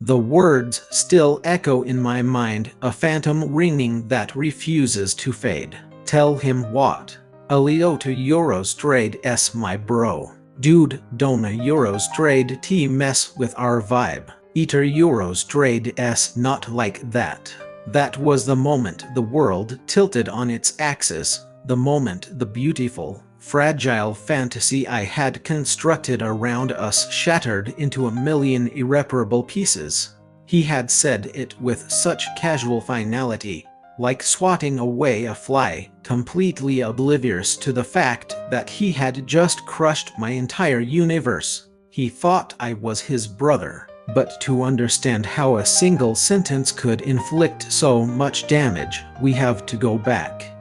The words still echo in my mind, a phantom ringing that refuses to fade. Tell him what? Alio to Eurostrade S my bro. Dude, don't a Eurostrade T mess with our vibe. Eater Eurostrade S not like that. That was the moment the world tilted on its axis, the moment the beautiful, fragile fantasy I had constructed around us shattered into a million irreparable pieces. He had said it with such casual finality, like swatting away a fly, completely oblivious to the fact that he had just crushed my entire universe. He thought I was his brother, but to understand how a single sentence could inflict so much damage, we have to go back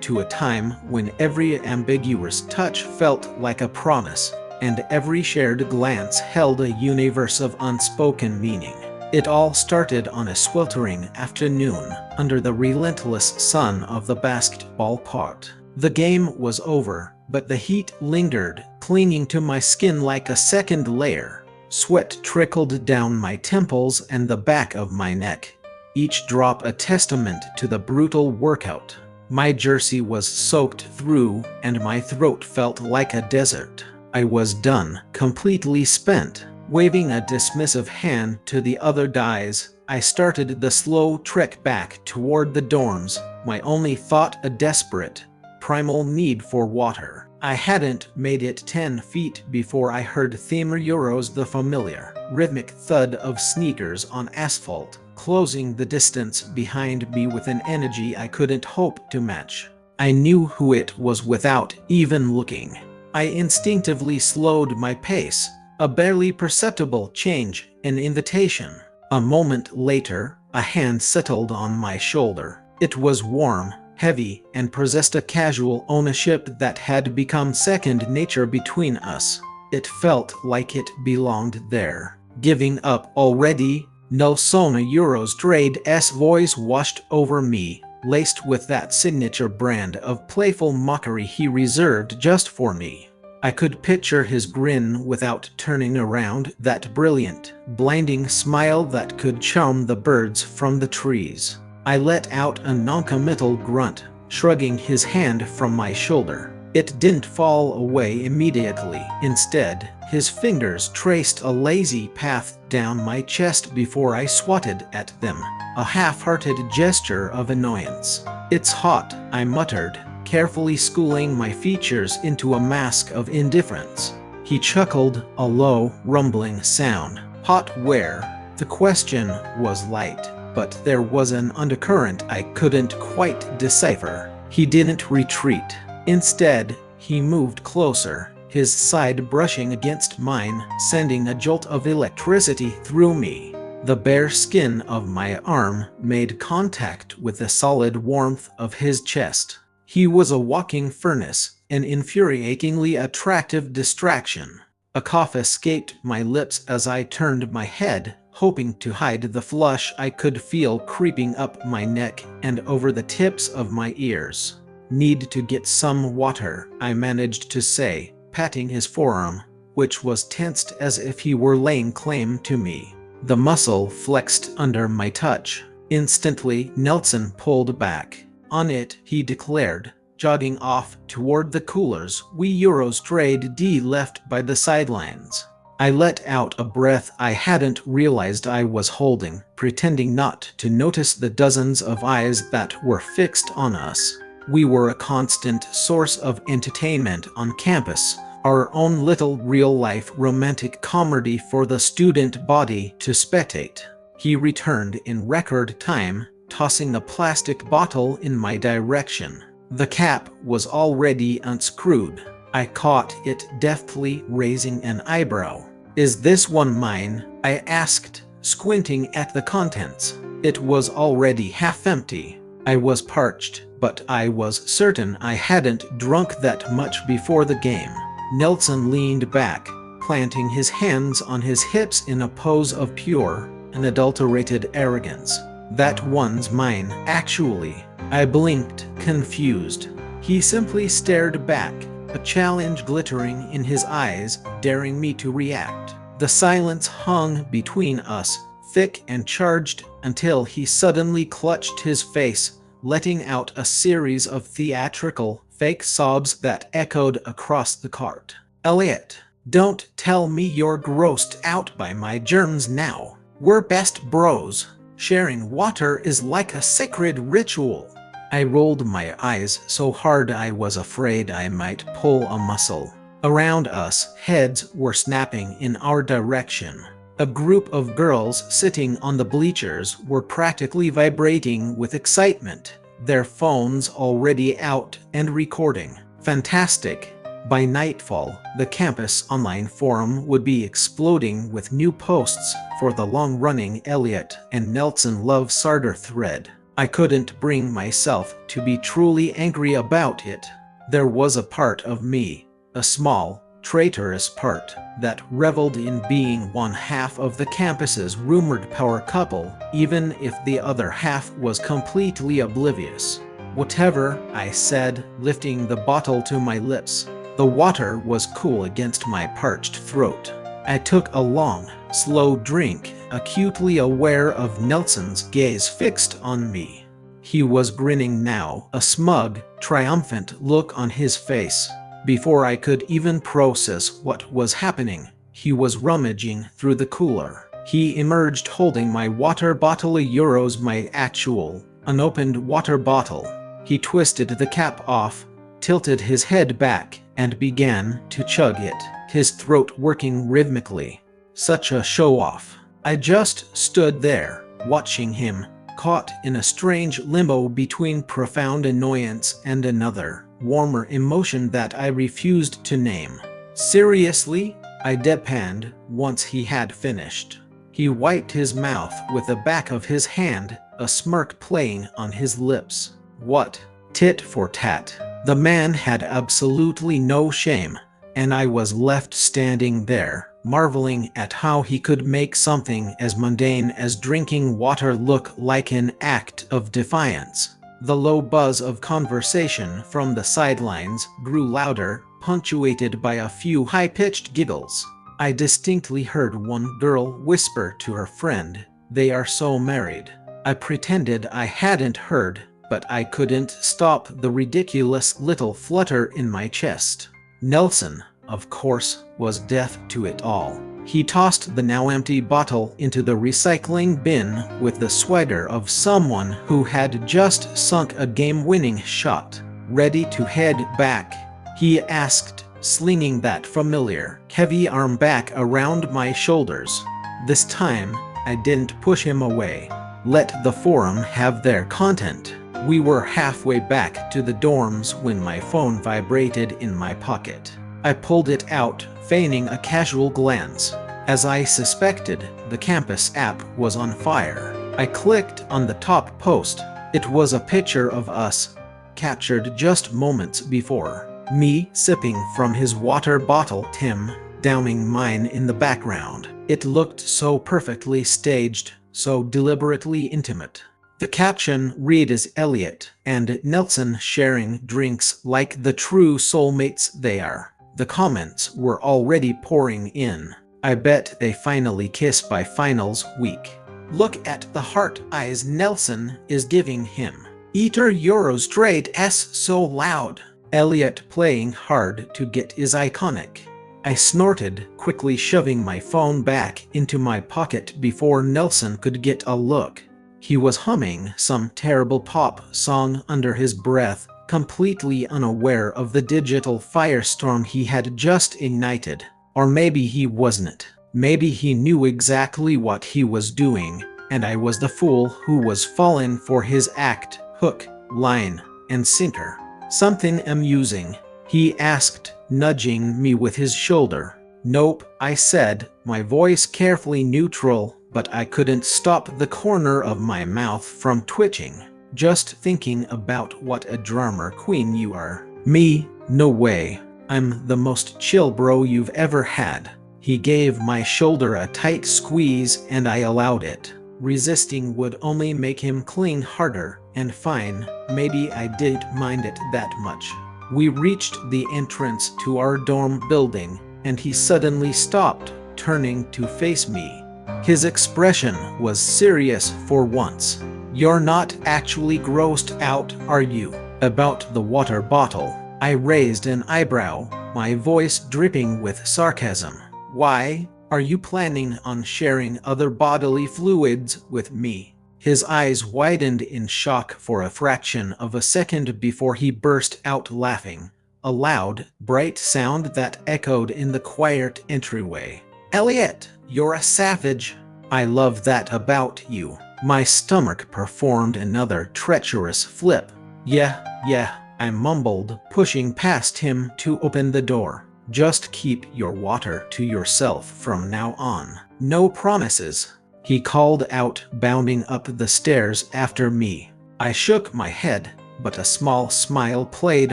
to a time when every ambiguous touch felt like a promise, and every shared glance held a universe of unspoken meaning. It all started on a sweltering afternoon, under the relentless sun of the basketball court. The game was over, but the heat lingered, clinging to my skin like a second layer. Sweat trickled down my temples and the back of my neck, each drop a testament to the brutal workout. My jersey was soaked through, and my throat felt like a desert. I was done, completely spent. Waving a dismissive hand to the other guys, I started the slow trek back toward the dorms, my only thought a desperate, primal need for water. I hadn't made it 10 feet before I heard Themer Euros, the familiar, rhythmic thud of sneakers on asphalt, closing the distance behind me with an energy I couldn't hope to match. I knew who it was without even looking. I instinctively slowed my pace, a barely perceptible change, an invitation. A moment later, a hand settled on my shoulder. It was warm, heavy, and possessed a casual ownership that had become second nature between us. It felt like it belonged there. Giving up already? No. Sona Eurostrade's voice washed over me, laced with that signature brand of playful mockery he reserved just for me. I could picture his grin without turning around, that brilliant, blinding smile that could charm the birds from the trees. I let out a noncommittal grunt, shrugging his hand from my shoulder. It didn't fall away immediately. Instead, his fingers traced a lazy path down my chest before I swatted at them, a half-hearted gesture of annoyance. "It's hot," I muttered, carefully schooling my features into a mask of indifference. He chuckled, a low, rumbling sound. "Hot where?" The question was light, but there was an undercurrent I couldn't quite decipher. He didn't retreat. Instead, he moved closer, his side brushing against mine, sending a jolt of electricity through me. The bare skin of my arm made contact with the solid warmth of his chest. He was a walking furnace, an infuriatingly attractive distraction. A cough escaped my lips as I turned my head, hoping to hide the flush I could feel creeping up my neck and over the tips of my ears. "Need to get some water," I managed to say, patting his forearm, which was tensed as if he were laying claim to me. The muscle flexed under my touch. Instantly, Nelson pulled back. "On it," he declared, jogging off toward the coolers we Eurostrade D left by the sidelines. I let out a breath I hadn't realized I was holding, pretending not to notice the dozens of eyes that were fixed on us. We were a constant source of entertainment on campus, our own little real-life romantic comedy for the student body to spectate. He returned in record time, tossing a plastic bottle in my direction. The cap was already unscrewed. I caught it deftly, raising an eyebrow. "Is this one mine?" I asked, squinting at the contents. It was already half empty. I was parched, but I was certain I hadn't drunk that much before the game. Nelson leaned back, planting his hands on his hips in a pose of pure, unadulterated arrogance. "That one's mine, actually." I blinked, confused. He simply stared back, a challenge glittering in his eyes, daring me to react. The silence hung between us, thick and charged, until he suddenly clutched his face, letting out a series of theatrical, fake sobs that echoed across the cart. Elliot, don't tell me you're grossed out by my germs now. We're best bros. Sharing water is like a sacred ritual. I rolled my eyes so hard I was afraid I might pull a muscle. Around us, heads were snapping in our direction. A group of girls sitting on the bleachers were practically vibrating with excitement, their phones already out and recording. Fantastic! By nightfall, the campus online forum would be exploding with new posts for the long-running Elliot and Nelson Love Sarder thread. I couldn't bring myself to be truly angry about it. There was a part of me, a small, traitorous part, that reveled in being one half of the campus's rumored power couple, even if the other half was completely oblivious. Whatever, I said, lifting the bottle to my lips. The water was cool against my parched throat. I took a long, slow drink, acutely aware of Nelson's gaze fixed on me. He was grinning now, a smug, triumphant look on his face. Before I could even process what was happening, he was rummaging through the cooler. He emerged holding my water bottle, euros my actual, unopened water bottle. He twisted the cap off, tilted his head back, and began to chug it, his throat working rhythmically. Such a show-off. I just stood there, watching him, caught in a strange limbo between profound annoyance and another, warmer emotion that I refused to name. Seriously? I deadpanned once he had finished. He wiped his mouth with the back of his hand, a smirk playing on his lips. What? Tit for tat. The man had absolutely no shame, and I was left standing there, marveling at how he could make something as mundane as drinking water look like an act of defiance. The low buzz of conversation from the sidelines grew louder, punctuated by a few high-pitched giggles. I distinctly heard one girl whisper to her friend, "They are so married." I pretended I hadn't heard, but I couldn't stop the ridiculous little flutter in my chest. Nelson, of course, was deaf to it all. He tossed the now empty bottle into the recycling bin with the swagger of someone who had just sunk a game-winning shot. Ready to head back? He asked, slinging that familiar, heavy arm back around my shoulders. This time, I didn't push him away. Let the forum have their content. We were halfway back to the dorms when my phone vibrated in my pocket. I pulled it out, feigning a casual glance. As I suspected, the campus app was on fire. I clicked on the top post. It was a picture of us, captured just moments before. Me sipping from his water bottle, Tim downing mine in the background. It looked so perfectly staged, so deliberately intimate. The caption read as Elliot and Nelson sharing drinks like the true soulmates they are. The comments were already pouring in. I bet they finally kiss by finals week. Look at the heart eyes Nelson is giving him. Eater Euro straight S so loud. Elliot playing hard to get is iconic. I snorted, quickly shoving my phone back into my pocket before Nelson could get a look. He was humming some terrible pop song under his breath, completely unaware of the digital firestorm he had just ignited. Or maybe he wasn't. Maybe he knew exactly what he was doing, and I was the fool who was falling for his act, hook, line, and sinker. Something amusing? He asked, nudging me with his shoulder. Nope, I said, my voice carefully neutral, but I couldn't stop the corner of my mouth from twitching. Just thinking about what a drama queen you are. Me? No way. I'm the most chill bro you've ever had. He gave my shoulder a tight squeeze and I allowed it. Resisting would only make him cling harder, and fine, maybe I didn't mind it that much. We reached the entrance to our dorm building, and he suddenly stopped, turning to face me. His expression was serious for once. You're not actually grossed out, are you? About the water bottle. I raised an eyebrow, my voice dripping with sarcasm. Why are you planning on sharing other bodily fluids with me? His eyes widened in shock for a fraction of a second before he burst out laughing, a loud, bright sound that echoed in the quiet entryway. Elliot, you're a savage. I love that about you. My stomach performed another treacherous flip. Yeah, I mumbled, pushing past him to open the door. Just keep your water to yourself from now on. No promises, he called out, bounding up the stairs after me. I shook my head, but a small smile played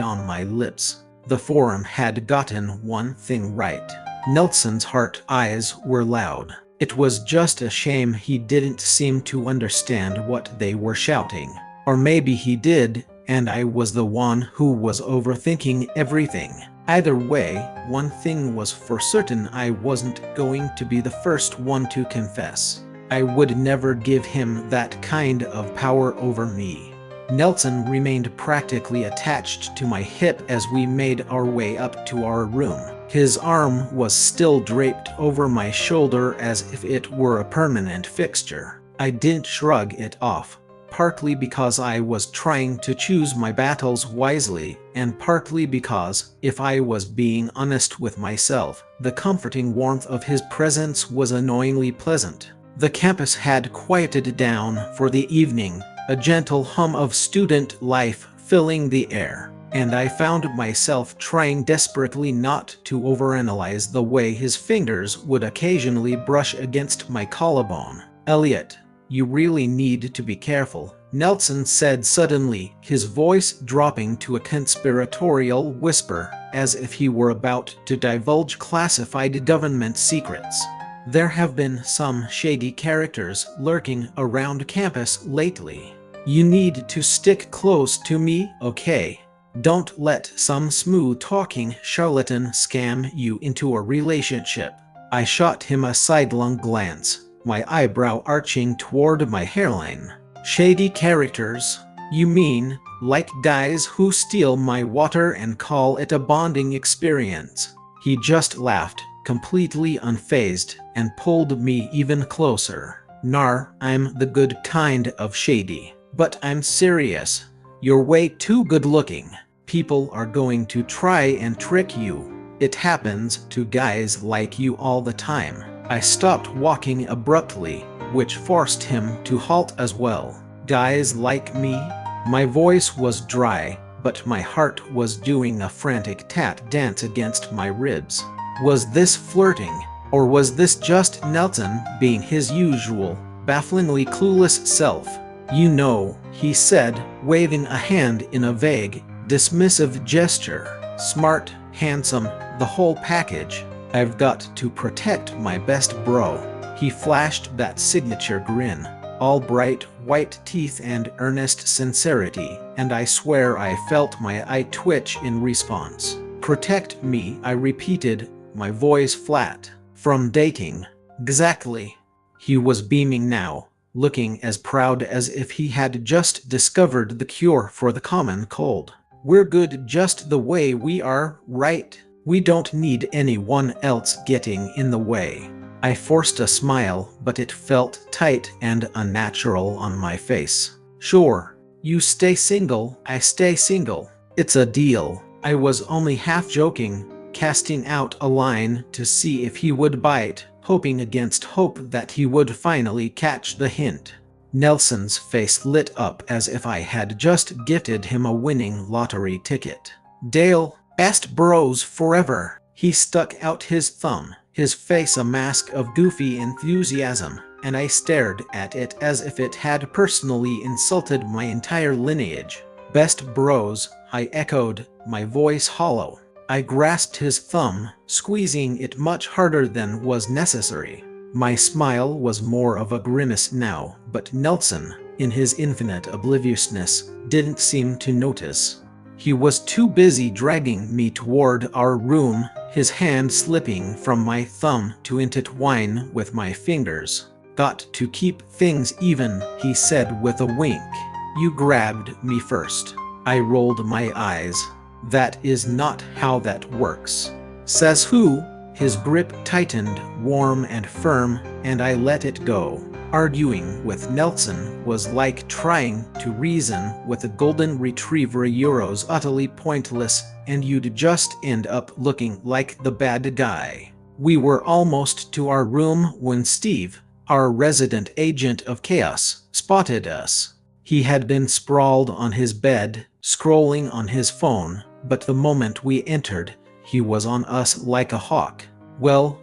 on my lips. The Forum had gotten one thing right. Nelson's heart eyes were loud. It was just a shame he didn't seem to understand what they were shouting. Or maybe he did, and I was the one who was overthinking everything. Either way, one thing was for certain: I wasn't going to be the first one to confess. I would never give him that kind of power over me. Nelson remained practically attached to my hip as we made our way up to our room. His arm was still draped over my shoulder as if it were a permanent fixture. I didn't shrug it off, partly because I was trying to choose my battles wisely, and partly because, if I was being honest with myself, the comforting warmth of his presence was annoyingly pleasant. The campus had quieted down for the evening, a gentle hum of student life filling the air, and I found myself trying desperately not to overanalyze the way his fingers would occasionally brush against my collarbone. Elliot, you really need to be careful, Nelson said suddenly, his voice dropping to a conspiratorial whisper, as if he were about to divulge classified government secrets. There have been some shady characters lurking around campus lately. You need to stick close to me, okay? Don't let some smooth-talking charlatan scam you into a relationship. I shot him a sidelong glance, my eyebrow arching toward my hairline. Shady characters? You mean, like guys who steal my water and call it a bonding experience? He just laughed, completely unfazed, and pulled me even closer. Nar, I'm the good kind of shady. But I'm serious. You're way too good-looking. People are going to try and trick you. It happens to guys like you all the time. I stopped walking abruptly, which forced him to halt as well. Guys like me? My voice was dry, but my heart was doing a frantic tat dance against my ribs. Was this flirting? Or was this just Nelson being his usual, bafflingly clueless self? You know, he said, waving a hand in a vague, dismissive gesture. Smart, handsome, the whole package. I've got to protect my best bro. He flashed that signature grin, all bright white teeth and earnest sincerity, and I swear I felt my eye twitch in response. Protect me, I repeated, my voice flat. From dating. Exactly. He was beaming now, looking as proud as if he had just discovered the cure for the common cold. We're good just the way we are, right? We don't need anyone else getting in the way. I forced a smile, but it felt tight and unnatural on my face. Sure. You stay single, I stay single. It's a deal. I was only half joking, casting out a line to see if he would bite, hoping against hope that he would finally catch the hint. Nelson's face lit up as if I had just gifted him a winning lottery ticket. Dale, best bros forever. He stuck out his thumb, his face a mask of goofy enthusiasm, and I stared at it as if it had personally insulted my entire lineage. Best bros, I echoed, my voice hollow. I grasped his thumb, squeezing it much harder than was necessary. My smile was more of a grimace now, but Nelson, in his infinite obliviousness, didn't seem to notice. He was too busy dragging me toward our room, his hand slipping from my thumb to intertwine with my fingers. "Got to keep things even," he said with a wink. "You grabbed me first." I rolled my eyes. "That is not how that works." "Says who?" His grip tightened, warm and firm, and I let it go. Arguing with Nelson was like trying to reason with a golden retriever. Euros utterly pointless, and you'd just end up looking like the bad guy. We were almost to our room when Steve, our resident agent of chaos, spotted us. He had been sprawled on his bed, scrolling on his phone, but the moment we entered, he was on us like a hawk. Well,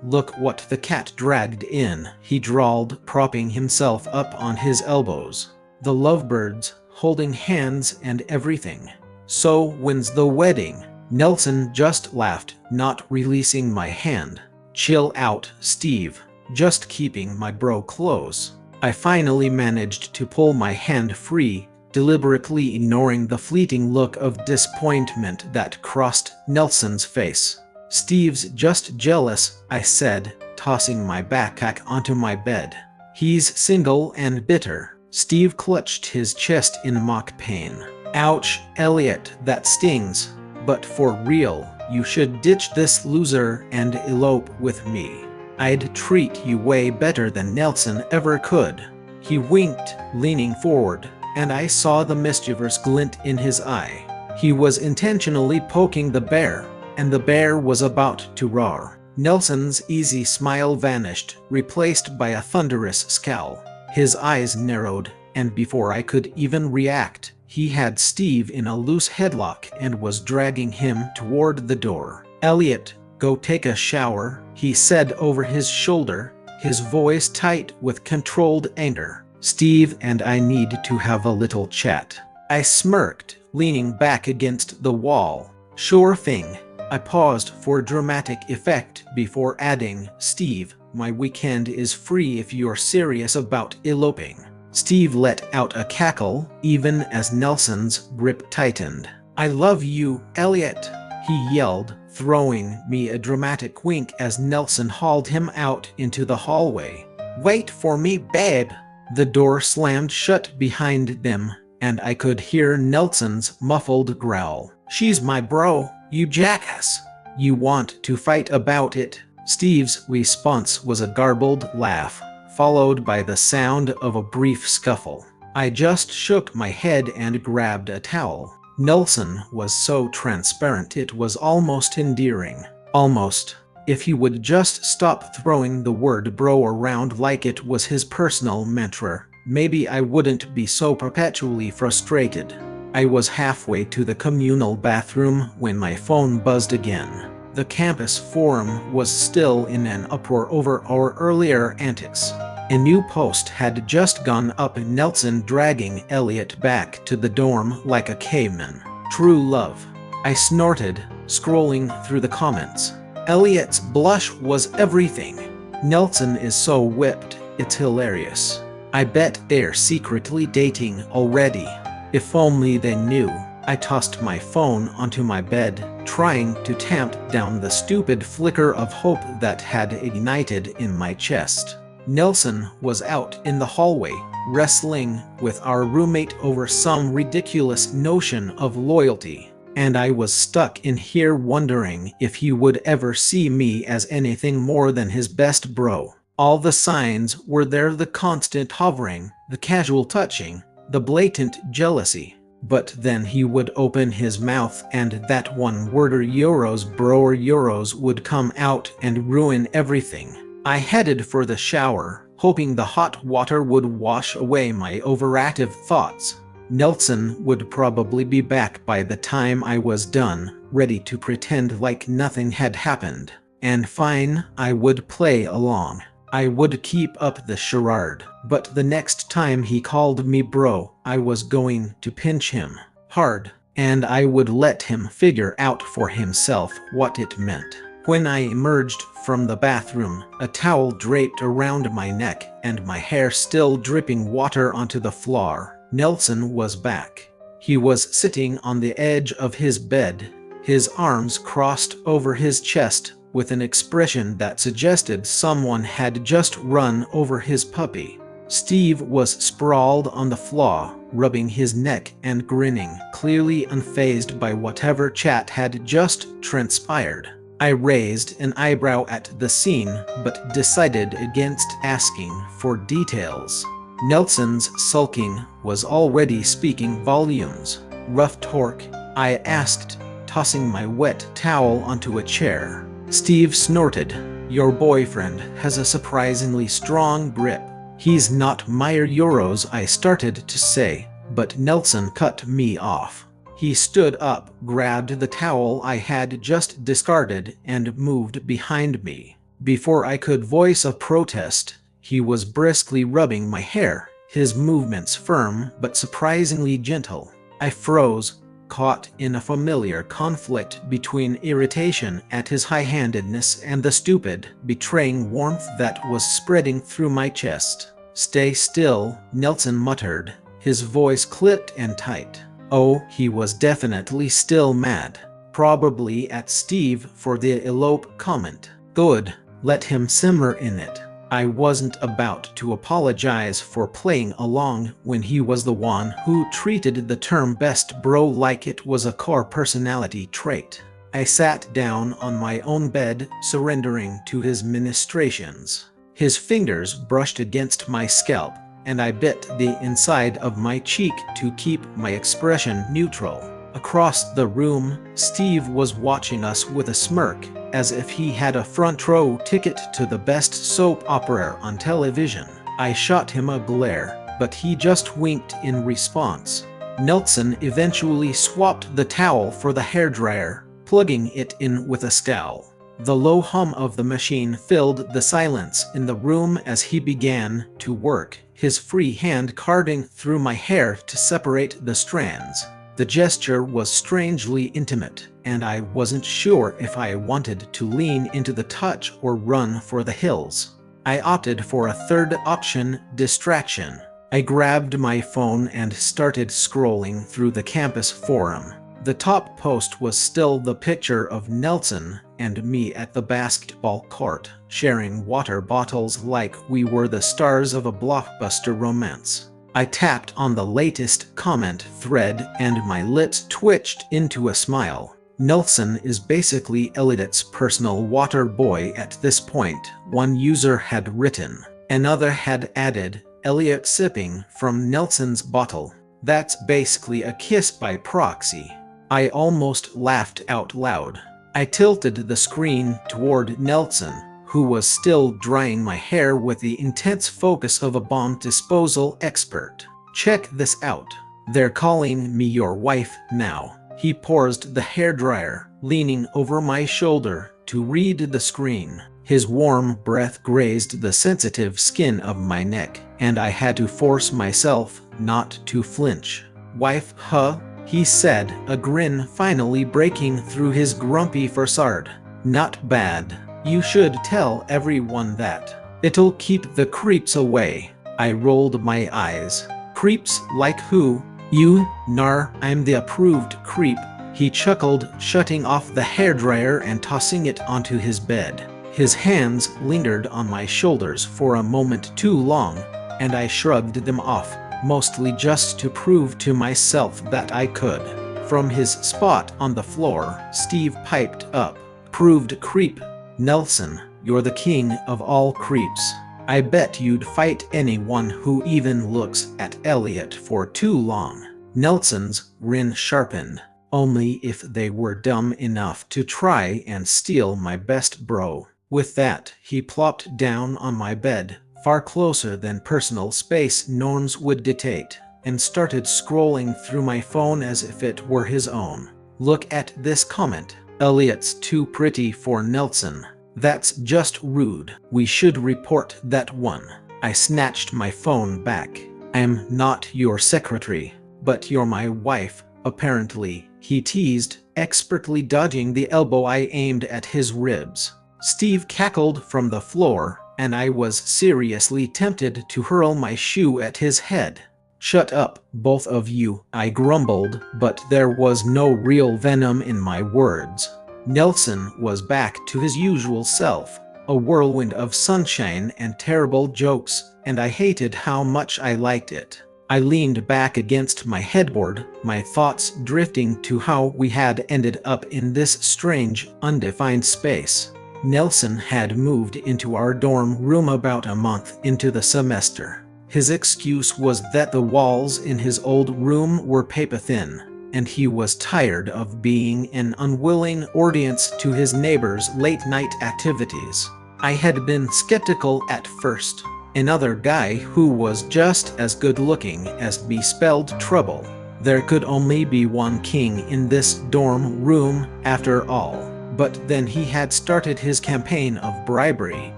look what the cat dragged in," he drawled, propping himself up on his elbows. "The lovebirds, holding hands and everything. So when's the wedding?" Nelson just laughed, not releasing my hand. "Chill out, Steve. Just keeping my bro close." I finally managed to pull my hand free, deliberately ignoring the fleeting look of disappointment that crossed Nelson's face. "Steve's just jealous," I said, tossing my backpack onto my bed. "He's single and bitter." Steve clutched his chest in mock pain. "Ouch, Elliot, that stings. But for real, you should ditch this loser and elope with me. I'd treat you way better than Nelson ever could." He winked, leaning forward, and I saw the mischievous glint in his eye. He was intentionally poking the bear, and the bear was about to roar. Nelson's easy smile vanished, replaced by a thunderous scowl. His eyes narrowed, and before I could even react, he had Steve in a loose headlock and was dragging him toward the door. "Elliot, go take a shower," he said over his shoulder, his voice tight with controlled anger. "Steve and I need to have a little chat." I smirked, leaning back against the wall. "Sure thing." I paused for dramatic effect before adding, "Steve, my weekend is free if you're serious about eloping." Steve let out a cackle, even as Nelson's grip tightened. "I love you, Elliot," he yelled, throwing me a dramatic wink as Nelson hauled him out into the hallway. "Wait for me, babe." The door slammed shut behind them, and I could hear Nelson's muffled growl. "She's my bro, you jackass. You want to fight about it?" Steve's response was a garbled laugh, followed by the sound of a brief scuffle. I just shook my head and grabbed a towel. Nelson was so transparent it was almost endearing. Almost. If he would just stop throwing the word bro around like it was his personal mantra, maybe I wouldn't be so perpetually frustrated. I was halfway to the communal bathroom when my phone buzzed again. The campus forum was still in an uproar over our earlier antics. A new post had just gone up, Nelson dragging Elliot back to the dorm like a caveman. "True love." I snorted, scrolling through the comments. "Elliot's blush was everything." "Nelson is so whipped, it's hilarious." "I bet they're secretly dating already." If only they knew. I tossed my phone onto my bed, trying to tamp down the stupid flicker of hope that had ignited in my chest. Nelson was out in the hallway, wrestling with our roommate over some ridiculous notion of loyalty, and I was stuck in here wondering if he would ever see me as anything more than his best bro. All the signs were there: the constant hovering, the casual touching, the blatant jealousy. But then he would open his mouth and that one word Euros bro or Euros would come out and ruin everything. I headed for the shower, hoping the hot water would wash away my overactive thoughts. Nelson would probably be back by the time I was done, ready to pretend like nothing had happened. And fine, I would play along. I would keep up the charade, but the next time he called me bro, I was going to pinch him hard, and I would let him figure out for himself what it meant. When I emerged from the bathroom, a towel draped around my neck and my hair still dripping water onto the floor, Nelson was back. He was sitting on the edge of his bed, his arms crossed over his chest, with an expression that suggested someone had just run over his puppy. Steve was sprawled on the floor, rubbing his neck and grinning, clearly unfazed by whatever chat had just transpired. I raised an eyebrow at the scene, but decided against asking for details. Nelson's sulking was already speaking volumes. "Rough torque?" I asked, tossing my wet towel onto a chair. Steve snorted. "Your boyfriend has a surprisingly strong grip." "He's not Meyer Euros," I started to say, but Nelson cut me off. He stood up, grabbed the towel I had just discarded, and moved behind me. Before I could voice a protest, he was briskly rubbing my hair, his movements firm but surprisingly gentle. I froze, caught in a familiar conflict between irritation at his high-handedness and the stupid, betraying warmth that was spreading through my chest. "Stay still," Nelson muttered, his voice clipped and tight. Oh, he was definitely still mad. Probably at Steve for the elope comment. Good, let him simmer in it. I wasn't about to apologize for playing along when he was the one who treated the term best bro like it was a core personality trait. I sat down on my own bed, surrendering to his ministrations. His fingers brushed against my scalp, and I bit the inside of my cheek to keep my expression neutral. Across the room, Steve was watching us with a smirk, as if he had a front row ticket to the best soap opera on television. I shot him a glare, but he just winked in response. Nelson eventually swapped the towel for the hairdryer, plugging it in with a scowl. The low hum of the machine filled the silence in the room as he began to work, his free hand carding through my hair to separate the strands. The gesture was strangely intimate, and I wasn't sure if I wanted to lean into the touch or run for the hills. I opted for a third option, distraction. I grabbed my phone and started scrolling through the campus forum. The top post was still the picture of Nelson and me at the basketball court, sharing water bottles like we were the stars of a blockbuster romance. I tapped on the latest comment thread and my lips twitched into a smile. Nelson is basically Elliot's personal water boy at this point, one user had written. Another had added, "Elliot sipping from Nelson's bottle. That's basically a kiss by proxy." I almost laughed out loud. I tilted the screen toward Nelson, who was still drying my hair with the intense focus of a bomb disposal expert. "Check this out. They're calling me your wife now." He paused the hairdryer, leaning over my shoulder to read the screen. His warm breath grazed the sensitive skin of my neck, and I had to force myself not to flinch. "Wife, huh?" he said, a grin finally breaking through his grumpy facade. "Not bad. You should tell everyone that. It'll keep the creeps away." I rolled my eyes. "Creeps like who?" "You, nar, I'm the approved creep." He chuckled, shutting off the hairdryer and tossing it onto his bed. His hands lingered on my shoulders for a moment too long, and I shrugged them off, mostly just to prove to myself that I could. From his spot on the floor, Steve piped up. "Proved creep. Nelson, you're the king of all creeps. I bet you'd fight anyone who even looks at Elliot for too long." Nelson's grin sharpened. "Only if they were dumb enough to try and steal my best bro." With that, he plopped down on my bed, far closer than personal space norms would dictate, and started scrolling through my phone as if it were his own. "Look at this comment. Elliot's too pretty for Nelson. That's just rude. We should report that one." I snatched my phone back. "I'm not your secretary, but you're my wife, apparently," he teased, expertly dodging the elbow I aimed at his ribs. Steve cackled from the floor, and I was seriously tempted to hurl my shoe at his head. "Shut up, both of you," I grumbled, but there was no real venom in my words. Nelson was back to his usual self, a whirlwind of sunshine and terrible jokes, and I hated how much I liked it. I leaned back against my headboard, my thoughts drifting to how we had ended up in this strange, undefined space. Nelson had moved into our dorm room about a month into the semester. His excuse was that the walls in his old room were paper-thin, and he was tired of being an unwilling audience to his neighbors' late-night activities. I had been skeptical at first. Another guy who was just as good-looking as me spelled trouble. There could only be one king in this dorm room after all. But then he had started his campaign of bribery,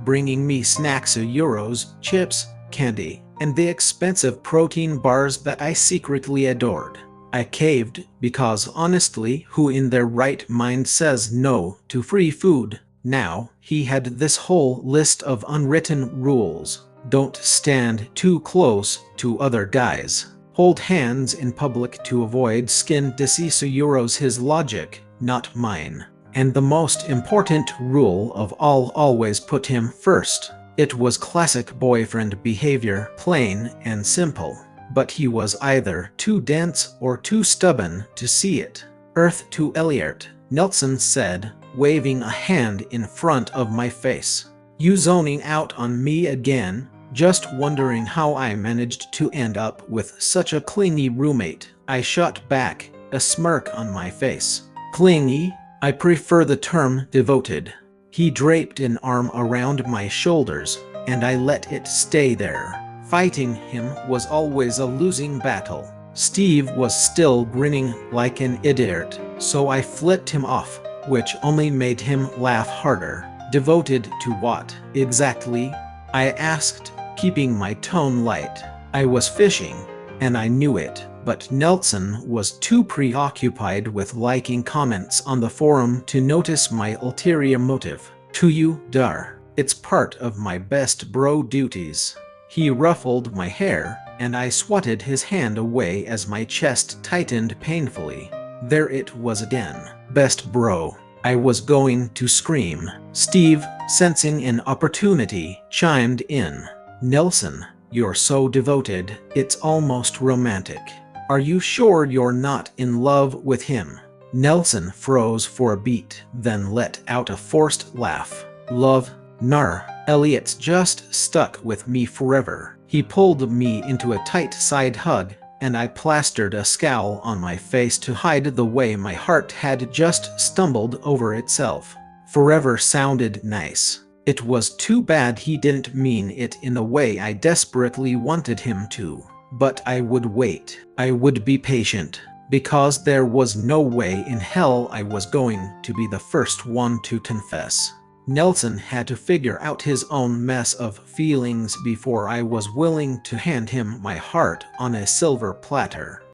bringing me snacks, euros, chips, candy, and the expensive protein bars that I secretly adored. I caved because honestly, who in their right mind says no to free food? Now, he had this whole list of unwritten rules. Don't stand too close to other guys. Hold hands in public to avoid skin disease. Euros his logic, not mine. And the most important rule of all, always put him first. It was classic boyfriend behavior, plain and simple. But he was either too dense or too stubborn to see it. "Earth to Elliot," Nelson said, waving a hand in front of my face. "You zoning out on me again? Just wondering how I managed to end up with such a clingy roommate." I shot back, a smirk on my face. "Clingy? I prefer the term devoted." He draped an arm around my shoulders, and I let it stay there. Fighting him was always a losing battle. Steve was still grinning like an idiot, so I flipped him off, which only made him laugh harder. "Devoted to what, exactly?" I asked, keeping my tone light. I was fishing, and I knew it. But Nelson was too preoccupied with liking comments on the forum to notice my ulterior motive. "To you, Dar. It's part of my best bro duties." He ruffled my hair, and I swatted his hand away as my chest tightened painfully. There it was again. Best bro. I was going to scream. Steve, sensing an opportunity, chimed in. "Nelson, you're so devoted, it's almost romantic. Are you sure you're not in love with him?" Nelson froze for a beat, then let out a forced laugh. "Love? Nar. Elliot's just stuck with me forever." He pulled me into a tight side hug, and I plastered a scowl on my face to hide the way my heart had just stumbled over itself. Forever sounded nice. It was too bad he didn't mean it in the way I desperately wanted him to. But I would wait. I would be patient. Because there was no way in hell I was going to be the first one to confess. Nelson had to figure out his own mess of feelings before I was willing to hand him my heart on a silver platter.